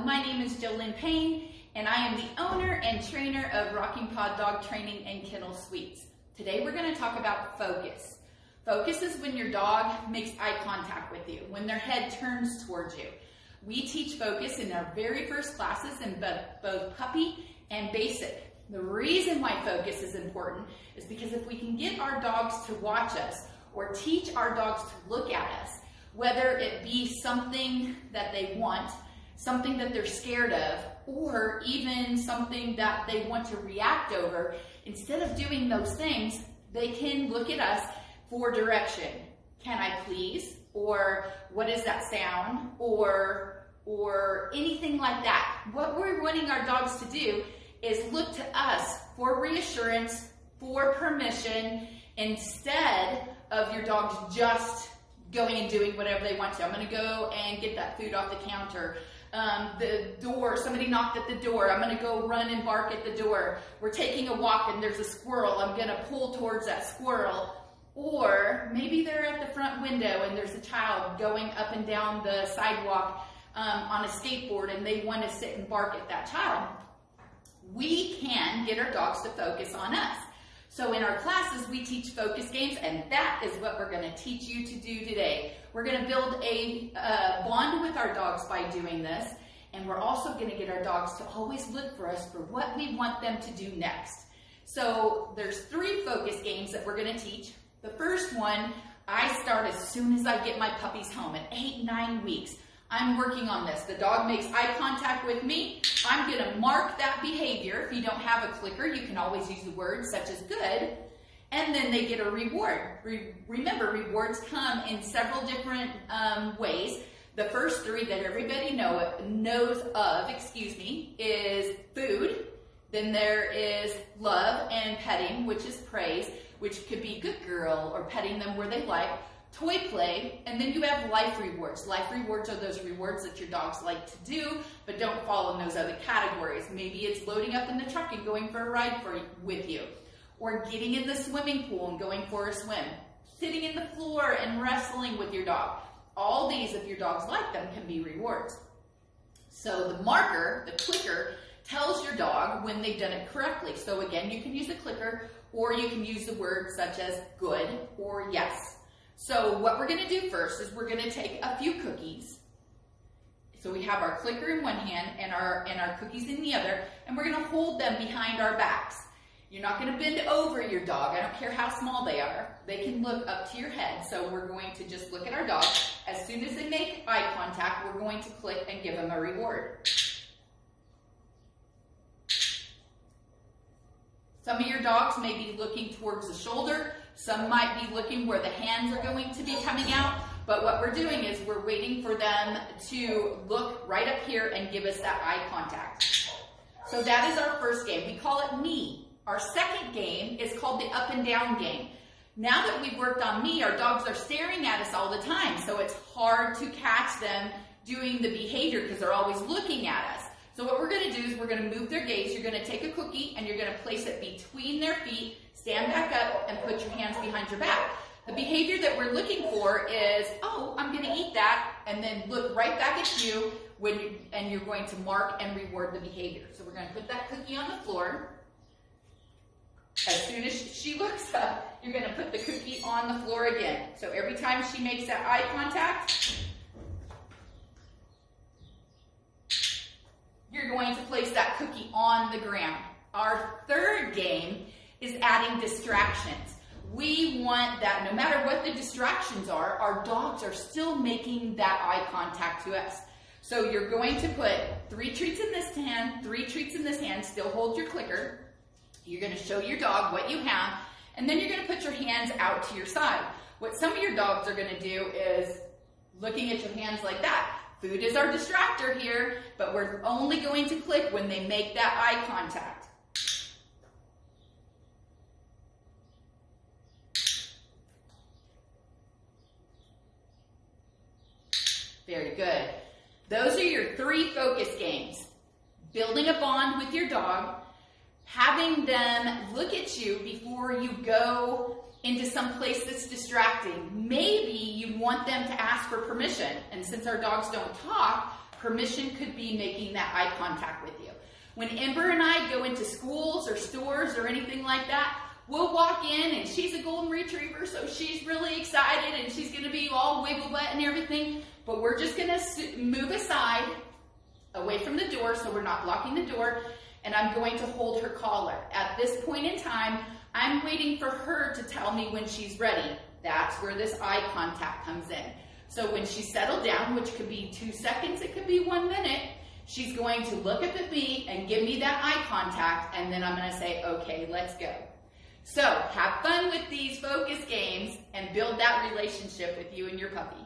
my name is Jolynn Payne, and I am the owner and trainer of Rocking Pod Dog Training and Kennel Suites. Today we're going to talk about focus. Focus is when your dog makes eye contact with you, when their head turns towards you. We teach focus in our very first classes in both puppy and basic. The reason why focus is important is because if we can get our dogs to watch us or teach our dogs to look at us, whether it be something that they want, something that they're scared of, or even something that they want to react over, instead of doing those things, they can look at us for direction. Can I please? Or what is that sound? Or anything like that. What we're wanting our dogs to do is look to us for reassurance, for permission, instead of your dogs just going and doing whatever they want to. I'm going to go and get that food off the counter. The door, somebody knocked at the door. I'm going to go run and bark at the door. We're taking a walk and there's a squirrel. I'm going to pull towards that squirrel. Or maybe they're at the front window and there's a child going up and down the sidewalk on a skateboard and they want to sit and bark at that child. We can get our dogs to focus on us. So in our classes, we teach focus games, and that is what we're going to teach you to do today. We're going to build a bond with our dogs by doing this, and we're also going to get our dogs to always look for us for what we want them to do next. So there's 3 focus games that we're going to teach. The first one, I start as soon as I get my puppies home at 8-9 weeks. I'm working on this. The dog makes eye contact with me. I'm going to mark that behavior. If you don't have a clicker, you can always use the words such as good. And then they get a reward. Remember, rewards come in several different ways. The first 3 that everybody knows of, is food. Then there is love and petting, which is praise, which could be good girl or petting them where they like. Toy play, and then you have life rewards. Life rewards are those rewards that your dogs like to do, but don't fall in those other categories. Maybe it's loading up in the truck and going for a ride with you, or getting in the swimming pool and going for a swim, sitting in the floor and wrestling with your dog. All these, if your dogs like them, can be rewards. So the marker, the clicker, tells your dog when they've done it correctly. So again, you can use a clicker, or you can use the words such as good or yes. So what we're going to do first is we're going to take a few cookies. So we have our clicker in one hand and our cookies in the other, and we're going to hold them behind our backs. You're not going to bend over your dog. I don't care how small they are. They can look up to your head. So we're going to just look at our dog. As soon as they make eye contact, we're going to click and give them a reward. Some of your dogs may be looking towards the shoulder. Some might be looking where the hands are going to be coming out. But what we're doing is we're waiting for them to look right up here and give us that eye contact. So that is our first game. We call it me. Our second game is called the up and down game. Now that we've worked on me, our dogs are staring at us all the time. So it's hard to catch them doing the behavior because they're always looking at us. So what we're going to do is we're going to move their gaze. You're going to take a cookie and you're going to place it between their feet, stand back up, and put your hands behind your back. The behavior that we're looking for is, oh, I'm going to eat that, and then look right back at you, and you're going to mark and reward the behavior. So we're going to put that cookie on the floor. As soon as she looks up, you're going to put the cookie on the floor again. So every time she makes that eye contact, you're going to place that cookie on the ground. Our third game is adding distractions. We want that no matter what the distractions are, our dogs are still making that eye contact to us. So you're going to put 3 treats in this hand, 3 treats in this hand, still hold your clicker. You're going to show your dog what you have, and then you're going to put your hands out to your side. What some of your dogs are going to do is looking at your hands like that. Food is our distractor here, but we're only going to click when they make that eye contact. Very good. Those are your 3 focus games. Building a bond with your dog, having them look at you before you go into some place that's distracting. Maybe you want them to ask for permission, and since our dogs don't talk, Permission could be making that eye contact with you. When Ember and I go into schools or stores or anything like that, we'll walk in and she's a golden retriever, so she's really excited and she's gonna be all wiggle butt and everything, but we're just gonna move aside, away from the door, so we're not blocking the door, and I'm going to hold her collar. At this point in time, I'm waiting for her to tell me when she's ready. That's where this eye contact comes in. So when she's settled down, which could be 2 seconds, it could be 1 minute, she's going to look up at me and give me that eye contact, and then I'm gonna say, okay, let's go. So have fun with these focus games and build that relationship with you and your puppy.